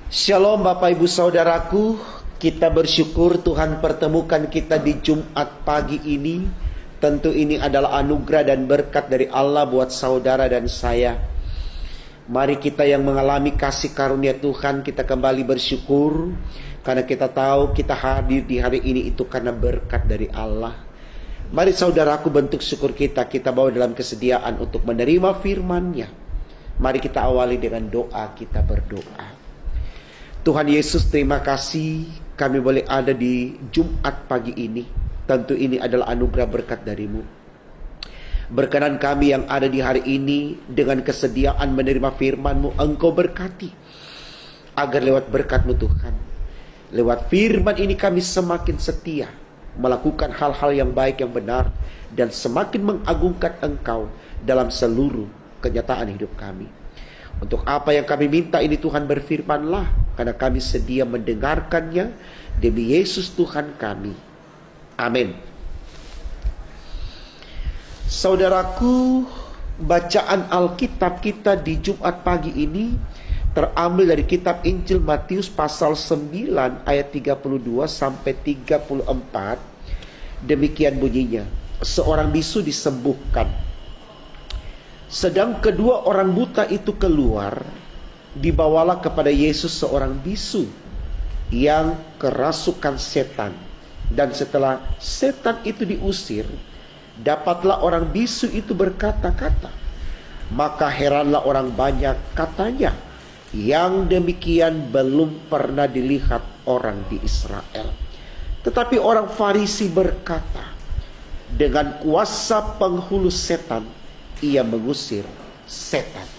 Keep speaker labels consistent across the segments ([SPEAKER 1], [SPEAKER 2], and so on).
[SPEAKER 1] Shalom Bapak Ibu Saudaraku, kita bersyukur Tuhan pertemukan kita di Jumat pagi ini. Tentu ini adalah anugerah dan berkat dari Allah buat saudara dan saya. Mari kita yang mengalami kasih karunia Tuhan, kita kembali bersyukur. Karena kita tahu kita hadir di hari ini itu karena berkat dari Allah. Mari saudaraku, bentuk syukur kita bawa dalam kesediaan untuk menerima firman-Nya. Mari kita awali dengan doa, kita berdoa. Tuhan Yesus, terima kasih kami boleh ada di Jumat pagi ini. Tentu ini adalah anugerah berkat dari-Mu. Berkenan kami yang ada di hari ini dengan kesediaan menerima firman-Mu, Engkau berkati. Agar lewat berkat-Mu Tuhan, lewat firman ini kami semakin setia melakukan hal-hal yang baik, yang benar, dan semakin mengagungkan Engkau dalam seluruh kenyataan hidup kami. Untuk apa yang kami minta ini Tuhan, berfirman-Lah, karena kami sedia mendengarkannya demi Yesus Tuhan kami. Amin. Saudaraku, bacaan Alkitab kita di Jumat pagi ini terambil dari kitab Injil Matius pasal 9 ayat 32 sampai 34. Demikian bunyinya. Seorang bisu disembuhkan. Sedang kedua orang buta itu keluar, dibawalah kepada Yesus seorang bisu yang kerasukan setan. Dan setelah setan itu diusir, dapatlah orang bisu itu berkata-kata. Maka heranlah orang banyak, katanya, yang demikian belum pernah dilihat orang di Israel. Tetapi orang Farisi berkata, dengan kuasa penghulu setan ia mengusir setan.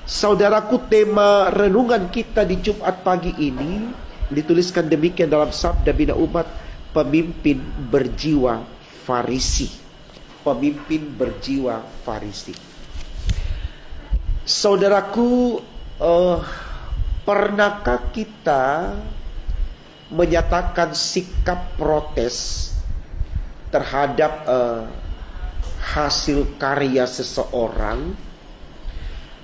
[SPEAKER 1] Saudaraku, tema renungan kita di Jumat pagi ini dituliskan demikian dalam Sabda Bina Umat, pemimpin berjiwa Farisi. Pemimpin berjiwa Farisi. Saudaraku, pernahkah kita menyatakan sikap protes terhadap hasil karya seseorang?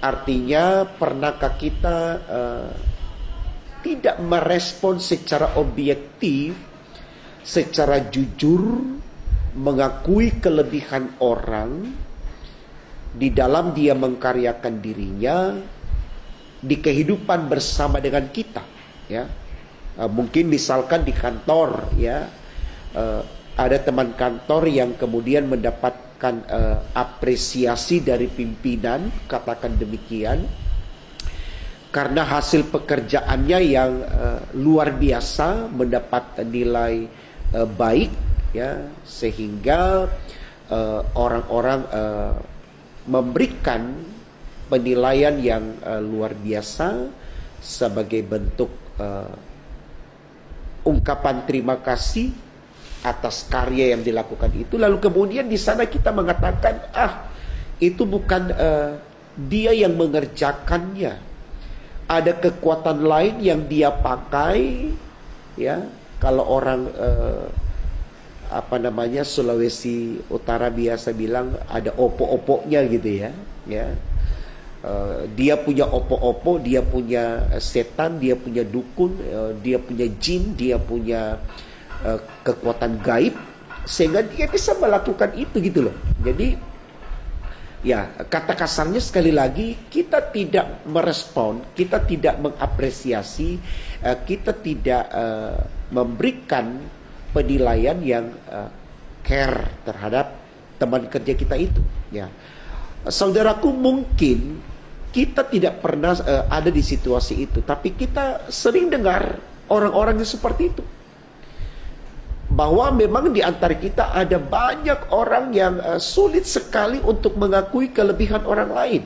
[SPEAKER 1] Artinya, pernahkah kita tidak merespon secara objektif, secara jujur, mengakui kelebihan orang di dalam dia mengkaryakan dirinya di kehidupan bersama dengan kita, ya? Mungkin misalkan di kantor, ya, ada teman kantor yang kemudian mendapatkan apresiasi dari pimpinan, katakan demikian, karena hasil pekerjaannya yang luar biasa, mendapat nilai baik, ya, sehingga orang-orang memberikan penilaian yang luar biasa sebagai bentuk ungkapan terima kasih atas karya yang dilakukan itu. Lalu kemudian di sana kita mengatakan, itu bukan dia yang mengerjakannya, ada kekuatan lain yang dia pakai, ya. Kalau orang Sulawesi Utara biasa bilang ada opo-oponya gitu, ya, ya. Dia punya opo-opo, dia punya setan, dia punya dukun, dia punya jin, dia punya kekuatan gaib, sehingga dia bisa melakukan itu gitu loh. Jadi, ya, kata kasarnya sekali lagi, kita tidak merespon, kita tidak mengapresiasi, kita tidak memberikan penilaian yang care terhadap teman kerja kita itu, ya. Saudaraku, mungkin kita tidak pernah ada di situasi itu, tapi kita sering dengar orang-orang yang seperti itu. Bahwa memang di antara kita ada banyak orang yang sulit sekali untuk mengakui kelebihan orang lain,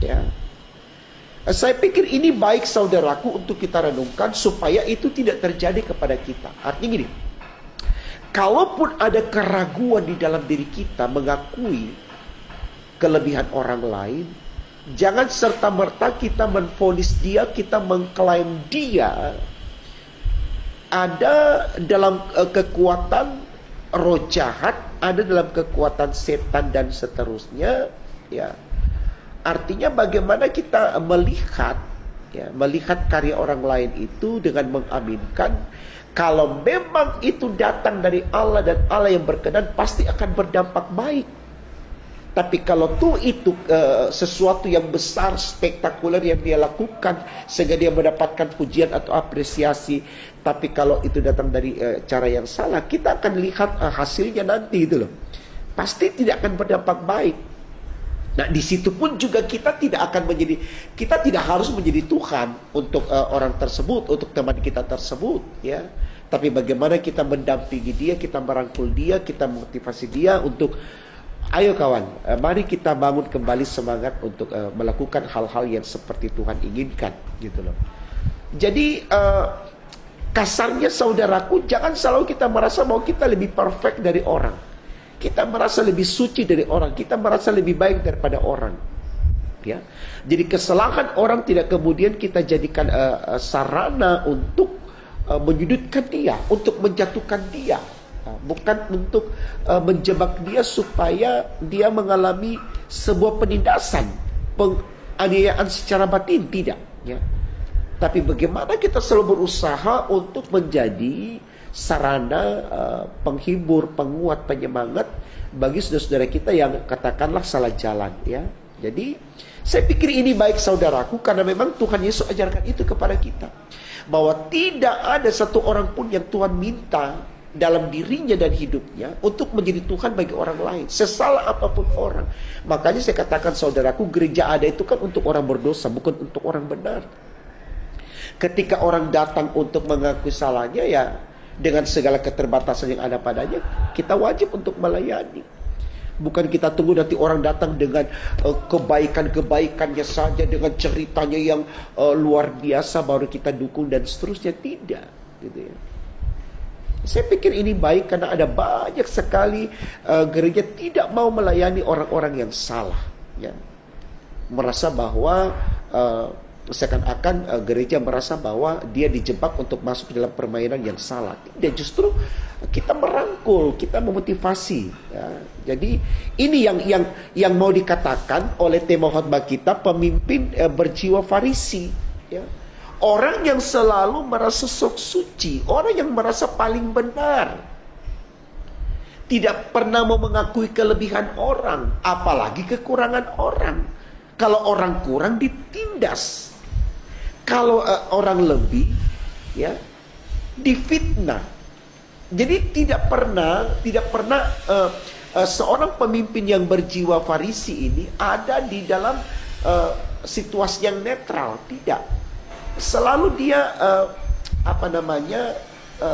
[SPEAKER 1] ya. Saya pikir ini baik saudaraku untuk kita renungkan supaya itu tidak terjadi kepada kita. Artinya gini, kalaupun ada keraguan di dalam diri kita mengakui kelebihan orang lain, jangan serta-merta kita menvonis dia, kita mengklaim dia ada dalam kekuatan roh jahat, ada dalam kekuatan setan dan seterusnya, ya. Artinya bagaimana kita melihat ya, melihat karya orang lain itu dengan mengaminkan. Kalau memang itu datang dari Allah dan Allah yang berkenan, pasti akan berdampak baik. Tapi kalau itu sesuatu yang besar, spektakuler yang dia lakukan sehingga dia mendapatkan pujian atau apresiasi, tapi kalau itu datang dari cara yang salah, kita akan lihat hasilnya nanti itu loh. Pasti tidak akan berdampak baik. Nah, di situ pun juga kita tidak harus menjadi Tuhan untuk orang tersebut, untuk teman kita tersebut, ya. Tapi bagaimana kita mendampingi dia, kita merangkul dia, kita motivasi dia untuk, ayo kawan, mari kita bangun kembali semangat untuk melakukan hal-hal yang seperti Tuhan inginkan, gitu loh. Jadi kasarnya saudaraku, jangan selalu kita merasa bahwa kita lebih perfect dari orang. Kita merasa lebih suci dari orang, kita merasa lebih baik daripada orang, ya. Jadi kesalahan orang tidak kemudian kita jadikan sarana untuk menyudutkan dia, untuk menjatuhkan dia, bukan untuk menjebak dia supaya dia mengalami sebuah penindasan, penganiayaan secara batin, tidak, ya. Tapi bagaimana kita selalu berusaha untuk menjadi sarana penghibur, penguat, penyemangat bagi saudara-saudara kita yang katakanlah salah jalan, ya. Jadi saya pikir ini baik saudaraku, karena memang Tuhan Yesus ajarkan itu kepada kita, bahwa tidak ada satu orang pun yang Tuhan minta dalam dirinya dan hidupnya untuk menjadi Tuhan bagi orang lain, sesalah apapun orang. Makanya saya katakan saudaraku, gereja ada itu kan untuk orang berdosa, bukan untuk orang benar. Ketika orang datang untuk mengakui salahnya, ya dengan segala keterbatasan yang ada padanya, kita wajib untuk melayani. Bukan kita tunggu nanti orang datang dengan kebaikan-kebaikannya saja, dengan ceritanya yang luar biasa baru kita dukung dan seterusnya. Tidak, gitu ya. Saya pikir ini baik karena ada banyak sekali gereja tidak mau melayani orang-orang yang salah, ya. Merasa bahwa seakan-akan gereja merasa bahwa dia dijebak untuk masuk dalam permainan yang salah. Tidak, justru kita merangkul, kita memotivasi, ya. Jadi ini yang mau dikatakan oleh tema khotbah kita, pemimpin berjiwa Farisi, ya. Orang yang selalu merasa sok suci, orang yang merasa paling benar, tidak pernah mau mengakui kelebihan orang, apalagi kekurangan orang. Kalau orang kurang ditindas, kalau orang lebih, ya, difitnah. Jadi tidak pernah seorang pemimpin yang berjiwa Farisi ini ada di dalam situasi yang netral. Tidak. Selalu dia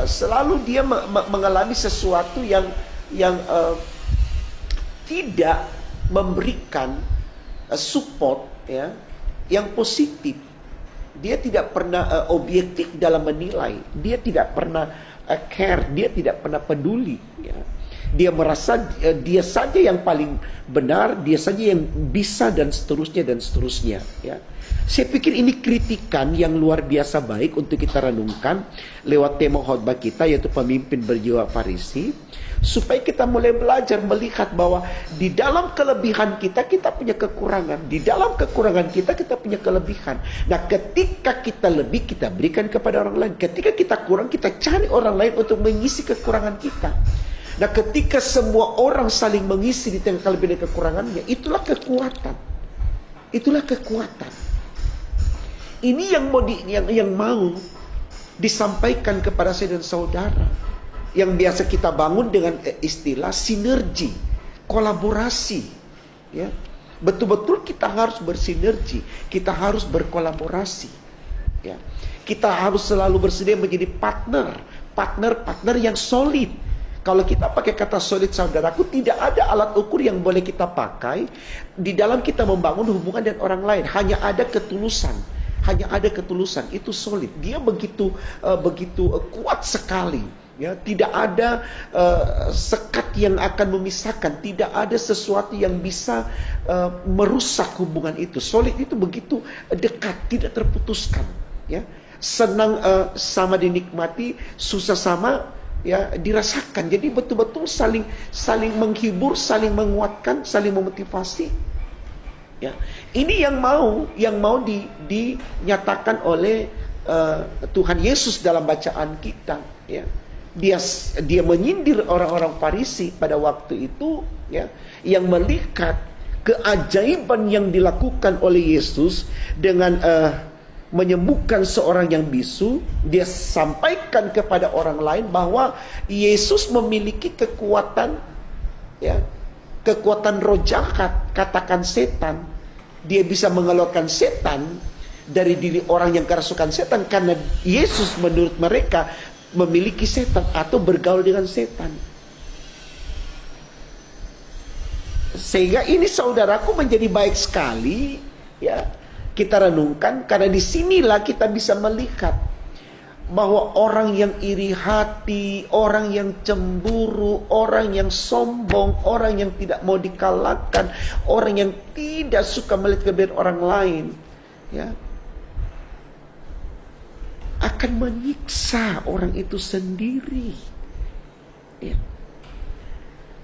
[SPEAKER 1] selalu dia mengalami sesuatu yang tidak memberikan support, ya, yang positif. Dia tidak pernah objektif dalam menilai. Dia tidak pernah care. Dia tidak pernah peduli, ya. Dia merasa dia saja yang paling benar, dia saja yang bisa, dan seterusnya, ya. Saya pikir ini kritikan yang luar biasa baik untuk kita renungkan lewat tema khotbah kita, yaitu pemimpin berjiwa Farisi, supaya kita mulai belajar melihat bahwa di dalam kelebihan kita punya kekurangan, di dalam kekurangan kita punya kelebihan. Nah, ketika kita lebih, kita berikan kepada orang lain. Ketika kita kurang, kita cari orang lain untuk mengisi kekurangan kita. Nah, ketika semua orang saling mengisi di tengah kelebihan dan kekurangannya, itulah kekuatan. Itulah kekuatan. Ini yang mau disampaikan kepada saya dan saudara, yang biasa kita bangun dengan istilah sinergi, kolaborasi, ya. Betul-betul kita harus bersinergi, kita harus berkolaborasi, ya. Kita harus selalu bersedia menjadi partner yang solid. Kalau kita pakai kata solid, saudaraku, tidak ada alat ukur yang boleh kita pakai di dalam kita membangun hubungan dengan orang lain. Hanya ada ketulusan. Itu solid. Dia begitu kuat sekali, ya. Tidak ada sekat yang akan memisahkan, tidak ada sesuatu yang bisa merusak hubungan itu. Solid itu begitu dekat, tidak terputuskan, ya. Senang sama dinikmati, susah sama, ya, dirasakan. Jadi betul-betul saling menghibur, saling menguatkan, saling memotivasi. Ya, ini yang mau dinyatakan oleh Tuhan Yesus dalam bacaan kita. Ya, dia menyindir orang-orang Farisi pada waktu itu, ya, yang melihat keajaiban yang dilakukan oleh Yesus dengan menyembuhkan seorang yang bisu. Dia sampaikan kepada orang lain bahwa Yesus memiliki kekuatan, ya, kekuatan roh jahat, katakan setan. Dia bisa mengeluarkan setan dari diri orang yang kerasukan setan karena Yesus menurut mereka memiliki setan atau bergaul dengan setan. Sehingga ini saudaraku menjadi baik sekali, ya, kita renungkan, karena disinilah kita bisa melihat bahwa orang yang iri hati, orang yang cemburu, orang yang sombong, orang yang tidak mau dikalahkan, orang yang tidak suka melihat kebaikan orang lain, ya, akan menyiksa orang itu sendiri. Ya.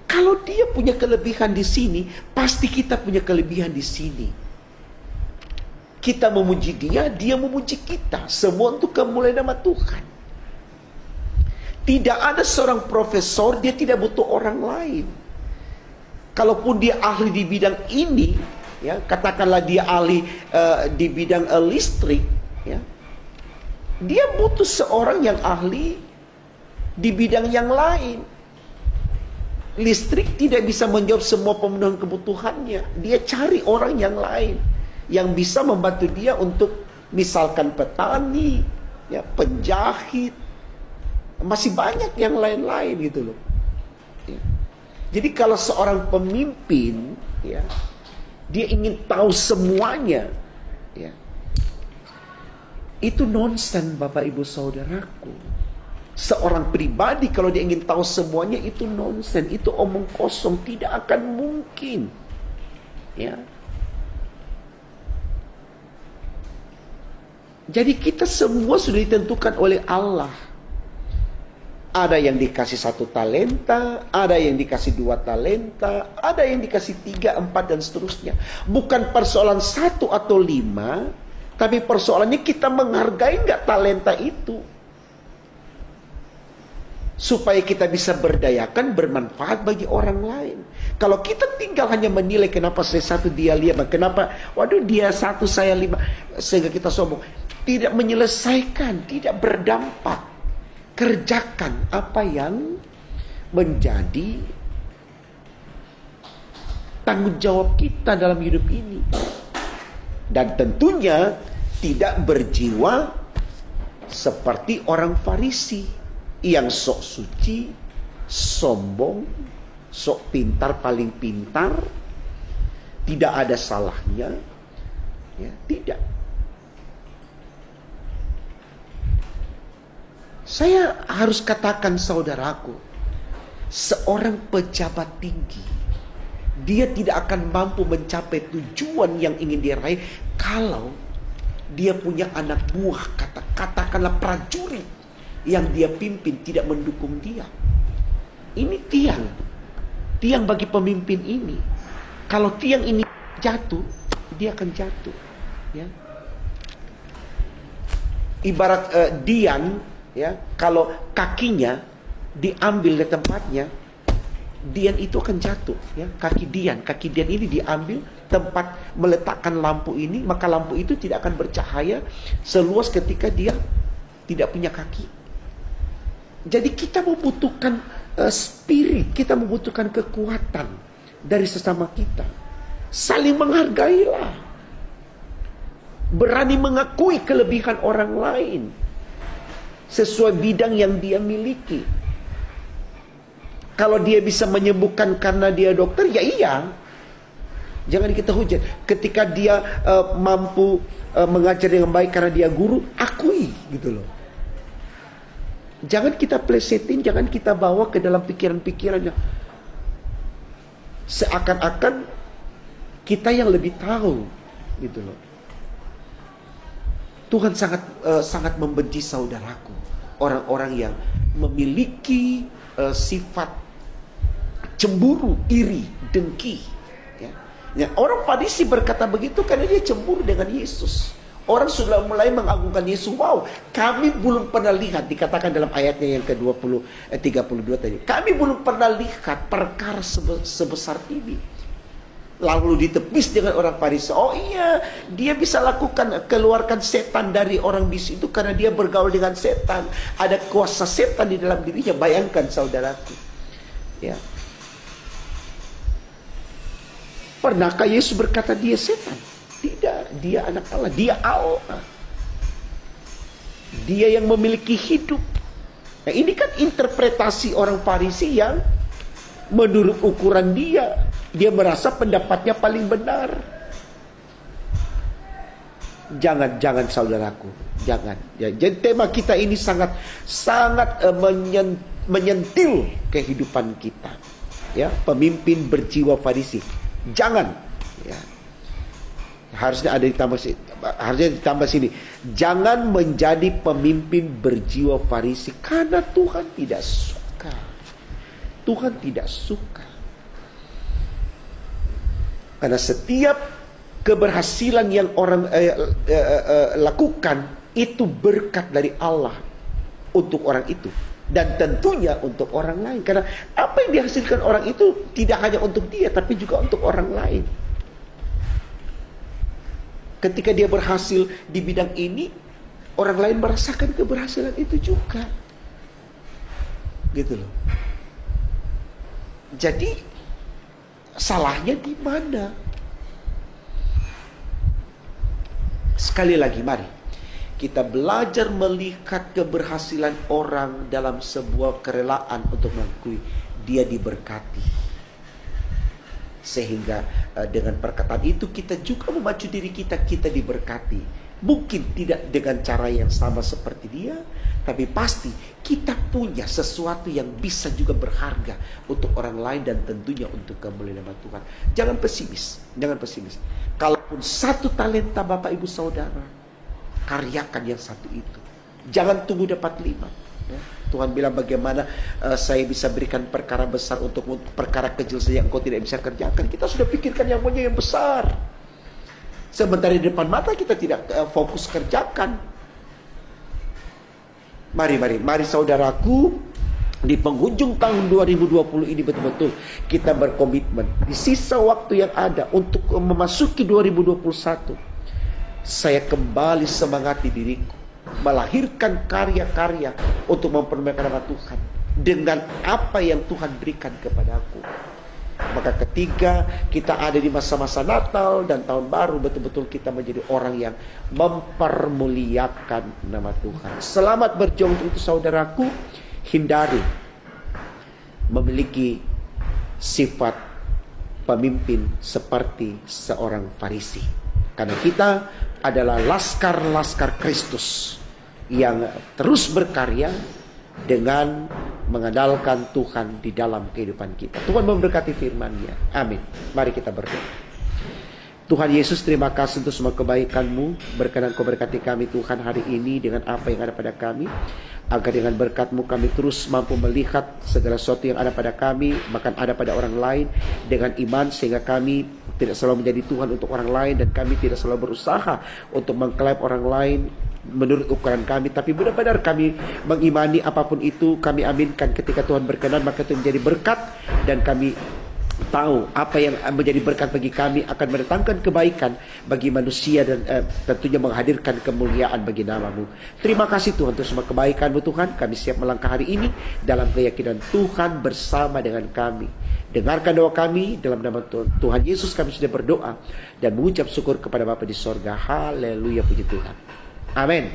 [SPEAKER 1] Kalau dia punya kelebihan di sini, pasti kita punya kelebihan di sini. Kita memuji dia, dia memuji kita. Semua untuk kemuliaan nama Tuhan. Tidak ada seorang profesor, dia tidak butuh orang lain. Kalaupun dia ahli di bidang ini, ya, katakanlah dia ahli di bidang listrik, ya, dia butuh seorang yang ahli di bidang yang lain. Listrik tidak bisa menjawab semua pemenuhan kebutuhannya. Dia cari orang yang lain yang bisa membantu dia untuk misalkan petani, ya, penjahit, masih banyak yang lain-lain gitu loh. Ya. Jadi kalau seorang pemimpin, ya, dia ingin tahu semuanya, ya, itu nonsen Bapak Ibu Saudaraku. Seorang pribadi kalau dia ingin tahu semuanya itu nonsen, itu omong kosong, tidak akan mungkin. Ya. Jadi kita semua sudah ditentukan oleh Allah. Ada yang dikasih 1 talenta, ada yang dikasih 2 talenta, ada yang dikasih 3, 4 dan seterusnya. Bukan persoalan 1 atau 5, tapi persoalannya kita menghargai nggak talenta itu. Supaya kita bisa berdayakan, bermanfaat bagi orang lain. Kalau kita tinggal hanya menilai kenapa saya 1 dia 5, kenapa waduh dia 1 saya 5, sehingga kita sombong. Tidak menyelesaikan, tidak berdampak. Kerjakan apa yang menjadi tanggung jawab kita dalam hidup ini. Dan tentunya tidak berjiwa seperti orang Farisi yang sok suci, sombong, sok pintar paling pintar, tidak ada salahnya, ya, tidak. Saya harus katakan saudaraku, seorang pejabat tinggi, dia tidak akan mampu mencapai tujuan yang ingin dia raih kalau dia punya anak buah, katakanlah prajurit yang dia pimpin tidak mendukung dia. Ini tiang bagi pemimpin ini. Kalau tiang ini jatuh, dia akan jatuh. Ya. Ibarat Dian, ya, kalau kakinya diambil dari tempatnya, Dian itu akan jatuh. Ya. Kaki Dian ini diambil tempat meletakkan lampu ini, maka lampu itu tidak akan bercahaya seluas ketika dia tidak punya kaki. Jadi kita membutuhkan spirit, kita membutuhkan kekuatan dari sesama kita. Saling menghargailah. Berani mengakui kelebihan orang lain sesuai bidang yang dia miliki. Kalau dia bisa menyembuhkan karena dia dokter, ya iya. Jangan kita hujat. Ketika dia mampu mengajar dengan baik karena dia guru, akui gitu loh. Jangan kita plesetin, jangan kita bawa ke dalam pikiran-pikirannya. Seakan-akan kita yang lebih tahu gitu loh. Tuhan sangat membenci saudaraku, orang-orang yang memiliki sifat cemburu, iri, dengki, ya, Ya, orang Farisi berkata begitu karena dia cemburu dengan Yesus. Orang sudah mulai mengagungkan Yesus. Wow, kami belum pernah lihat, dikatakan dalam ayatnya yang ke-32 tadi. Kami belum pernah lihat perkara sebesar ini. Lalu ditepis dengan orang Farisi. Oh iya, dia bisa lakukan, keluarkan setan dari orang di situ karena dia bergaul dengan setan. Ada kuasa setan di dalam dirinya. Bayangkan saudaraku. Ya. Pernahkah Yesus berkata dia setan? Tidak, dia anak Allah, dia Allah. Dia yang memiliki hidup. Nah, ini kan interpretasi orang Farisi yang menurut ukuran dia merasa pendapatnya paling benar. Jangan saudaraku, jangan. Ya, jadi tema kita ini sangat menyentil kehidupan kita. Ya, pemimpin berjiwa Farisi. Jangan. Ya. Harusnya ditambah sini. Jangan menjadi pemimpin berjiwa Farisi karena Tuhan tidak suka. Tuhan tidak suka. Karena setiap keberhasilan yang orang lakukan itu berkat dari Allah untuk orang itu. Dan tentunya untuk orang lain. Karena apa yang dihasilkan orang itu tidak hanya untuk dia, tapi juga untuk orang lain. Ketika dia berhasil di bidang ini, orang lain merasakan keberhasilan itu juga. Gitu loh. Jadi salahnya di mana? Sekali lagi, mari kita belajar melihat keberhasilan orang dalam sebuah kerelaan untuk mengakui dia diberkati. Sehingga dengan perkataan itu kita juga memacu diri kita diberkati. Mungkin tidak dengan cara yang sama seperti dia, tapi pasti kita punya sesuatu yang bisa juga berharga untuk orang lain dan tentunya untuk kemuliaan nama Tuhan. Jangan pesimis. Kalaupun satu talenta Bapak Ibu Saudara, karyakan yang satu itu. Jangan tunggu dapat 5. Ya. Tuhan bilang bagaimana saya bisa berikan perkara besar untuk perkara kecil saja engkau tidak bisa kerjakan. Kita sudah pikirkan yang punya yang besar. Sementara di depan mata kita tidak fokus kerjakan. Mari saudaraku, di penghujung tahun 2020 ini betul-betul kita berkomitmen. Di sisa waktu yang ada untuk memasuki 2021, saya kembali semangati diriku, melahirkan karya-karya untuk mempermuliakan nama Tuhan dengan apa yang Tuhan berikan kepadaku. Maka ketika kita ada di masa-masa Natal dan Tahun Baru, betul-betul kita menjadi orang yang mempermuliakan nama Tuhan. Selamat berjuang untuk saudaraku. Hindari memiliki sifat pemimpin seperti seorang Farisi. Karena kita adalah laskar-laskar Kristus yang terus berkarya dengan mengandalkan Tuhan di dalam kehidupan kita. Tuhan memberkati firman-Nya. Amin. Mari kita berdoa. Tuhan Yesus, terima kasih untuk semua kebaikan-Mu. Berkenan Kau berkati kami Tuhan hari ini dengan apa yang ada pada kami. Agar dengan berkat-Mu kami terus mampu melihat segala sesuatu yang ada pada kami, bahkan ada pada orang lain dengan iman, sehingga kami tidak selalu menjadi Tuhan untuk orang lain, dan kami tidak selalu berusaha untuk mengklaim orang lain menurut ukuran kami, tapi benar-benar kami mengimani apapun itu, kami aminkan ketika Tuhan berkenan, maka itu menjadi berkat, dan kami tahu apa yang menjadi berkat bagi kami akan mendatangkan kebaikan bagi manusia dan tentunya menghadirkan kemuliaan bagi nama-Mu. Terima kasih Tuhan untuk semua kebaikan-Mu Tuhan. Kami siap melangkah hari ini dalam keyakinan Tuhan bersama dengan kami. Dengarkan doa kami dalam nama Tuhan Yesus. Kami sudah berdoa dan mengucap syukur kepada Bapa di sorga. Haleluya, puji Tuhan. Amin.